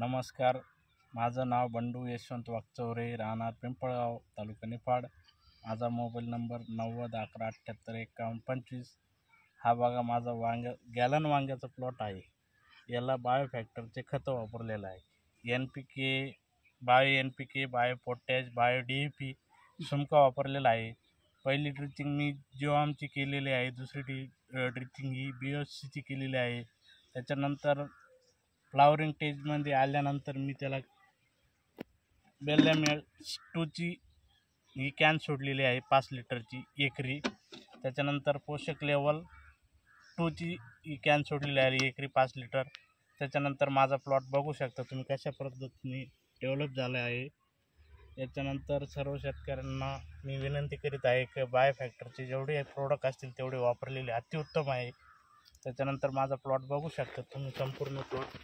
नमस्कार. माझं नाव बंडू यशवंत वाकचौरे, राहणार पिंपळगाव, तालुका निफाड. माझा मोबाईल नंबर 90 11 78 51 25. हा बघा माझा गॅलन वांग्याचा प्लॉट आहे. याला बायोफॅक्टरचे खतं वापरलेलं आहे. NPK, bio NPK, bio potash, bio DAP Sumka वापरलेला आहे. पहिली ड्रिचिंग मी जीवामची केलेली आहे. दुसरी ड्रिचिंग ही BSCची केलेली आहे. त्याच्यानंतर फ्लावरिंग स्टेजमध्ये आल्यानंतर मी त्याला बेल्लॅमेल 2ची ही कॅन सोडलेली आहे 5 लिटरची एकरी. त्याच्यानंतर पोषक लेवल 2ची ही कॅन सोडलेली आहे एकरी 5 लिटर. त्याच्यानंतर माझा प्लॉट बघू शकता तुम्ही कशा पद्धतीने डेव्हलप झाला आहे. याच्यानंतर सर्व शेतकऱ्यांना मी विनंती करीत आहे की बायोफॅक्टरचे जेवढे प्रोडक्ट असतील तेवढे वापरलेले अतिउत्तम आहे. त्याच्यानंतर माझा प्लॉट बघू शकता तुम्ही संपूर्ण प्लॉट.